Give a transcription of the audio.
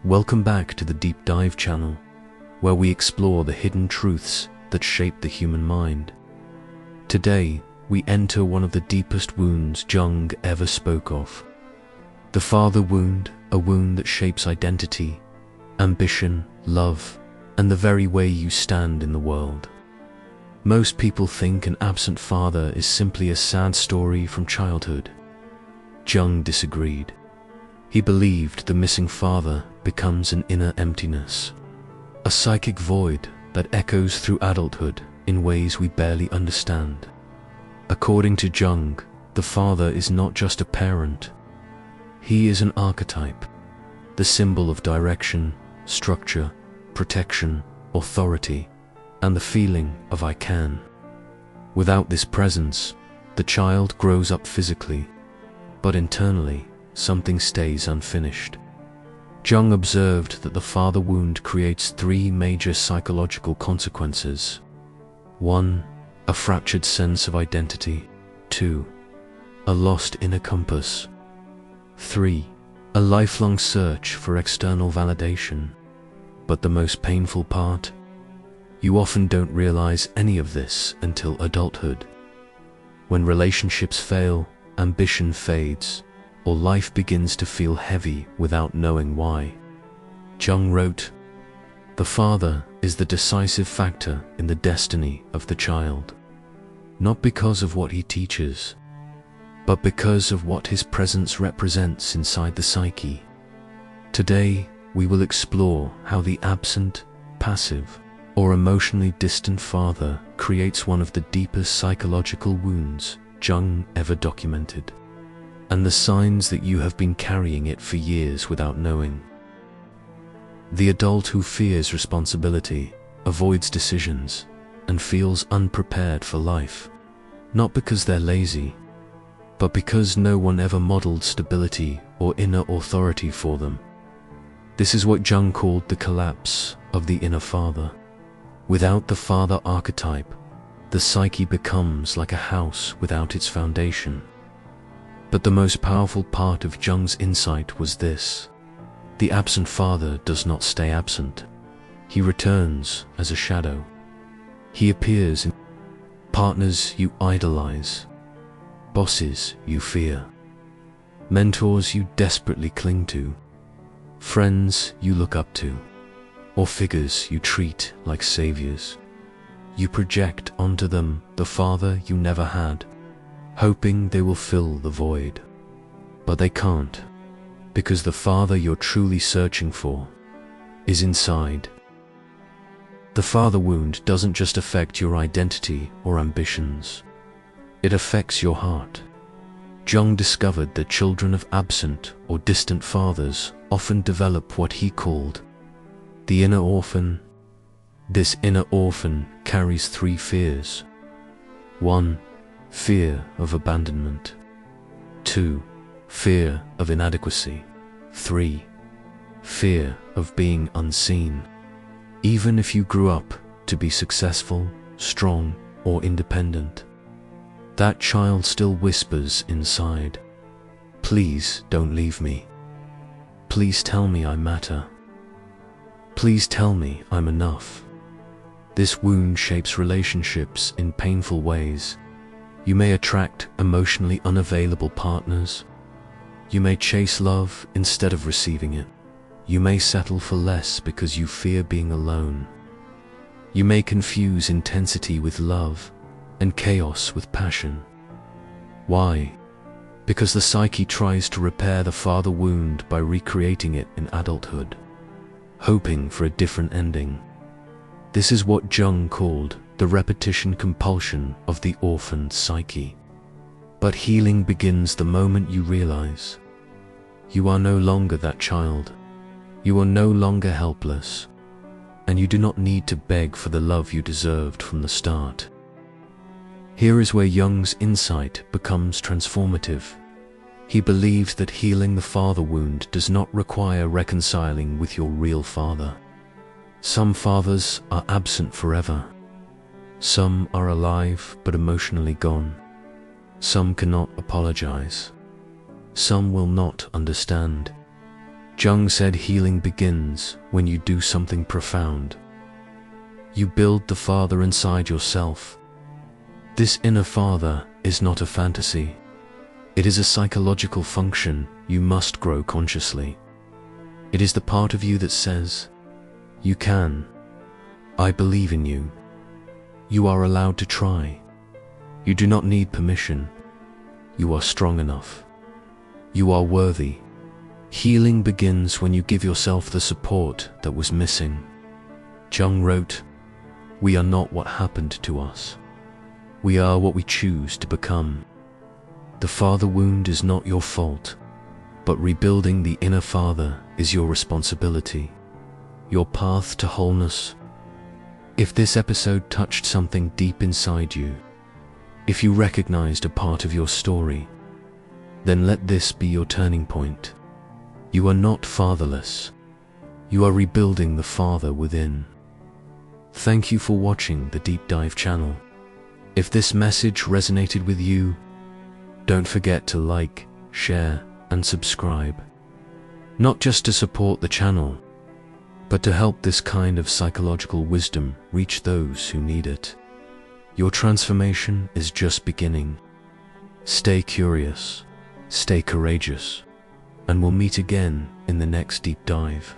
Welcome back to the Deep Dive channel, where we explore the hidden truths that shape the human mind. Today, we enter one of the deepest wounds Jung ever spoke of. The father wound, a wound that shapes identity, ambition, love, and the very way you stand in the world. Most people think an absent father is simply a sad story from childhood. Jung disagreed. He believed the missing father becomes an inner emptiness, a psychic void that echoes through adulthood in ways we barely understand. According to Jung, the father is not just a parent. He is an archetype, the symbol of direction, structure, protection, authority, and the feeling of I can. Without this presence, the child grows up physically, but internally, something stays unfinished. Jung observed that the father wound creates three major psychological consequences. 1. A fractured sense of identity. 2. A lost inner compass. 3. A lifelong search for external validation. But the most painful part? You often don't realize any of this until adulthood. When relationships fail, ambition fades, or life begins to feel heavy without knowing why. Jung wrote, "The father is the decisive factor in the destiny of the child, not because of what he teaches, but because of what his presence represents inside the psyche." Today, we will explore how the absent, passive, or emotionally distant father creates one of the deepest psychological wounds Jung ever documented, and the signs that you have been carrying it for years without knowing. The adult who fears responsibility, avoids decisions, and feels unprepared for life, not because they're lazy, but because no one ever modeled stability or inner authority for them. This is what Jung called the collapse of the inner father. Without the father archetype, the psyche becomes like a house without its foundation. But the most powerful part of Jung's insight was this: the absent father does not stay absent. He returns as a shadow. He appears in partners you idolize, bosses you fear, mentors you desperately cling to, friends you look up to, or figures you treat like saviors. You project onto them the father you never had, hoping they will fill the void. But they can't, because the father you're truly searching for is inside. The father wound doesn't just affect your identity or ambitions. It affects your heart. Jung discovered that children of absent or distant fathers often develop what he called the inner orphan. This inner orphan carries three fears. 1. Fear of abandonment. 2. Fear of inadequacy. 3. Fear of being unseen. Even if you grew up to be successful, strong, or independent, that child still whispers inside, "Please don't leave me. Please tell me I matter. Please tell me I'm enough." This wound shapes relationships in painful ways. You may attract emotionally unavailable partners. You may chase love instead of receiving it. You may settle for less because you fear being alone. You may confuse intensity with love and chaos with passion. Why? Because the psyche tries to repair the father wound by recreating it in adulthood, hoping for a different ending. This is what Jung called the repetition compulsion of the orphaned psyche. But healing begins the moment you realize you are no longer that child. You are no longer helpless, and you do not need to beg for the love you deserved from the start. Here is where Jung's insight becomes transformative. He believed that healing the father wound does not require reconciling with your real father. Some fathers are absent forever. Some are alive but emotionally gone. Some cannot apologize. Some will not understand. Jung said healing begins when you do something profound. You build the father inside yourself. This inner father is not a fantasy. It is a psychological function you must grow consciously. It is the part of you that says, "You can. I believe in you. You are allowed to try. You do not need permission. You are strong enough. You are worthy." Healing begins when you give yourself the support that was missing. Jung wrote, "We are not what happened to us. We are what we choose to become." The father wound is not your fault, but rebuilding the inner father is your responsibility, your path to wholeness. If this episode touched something deep inside you, if you recognized a part of your story, then let this be your turning point. You are not fatherless. You are rebuilding the father within. Thank you for watching the Deep Dive channel. If this message resonated with you, don't forget to like, share, and subscribe. Not just to support the channel, but to help this kind of psychological wisdom reach those who need it. Your transformation is just beginning. Stay curious, stay courageous, and we'll meet again in the next deep dive.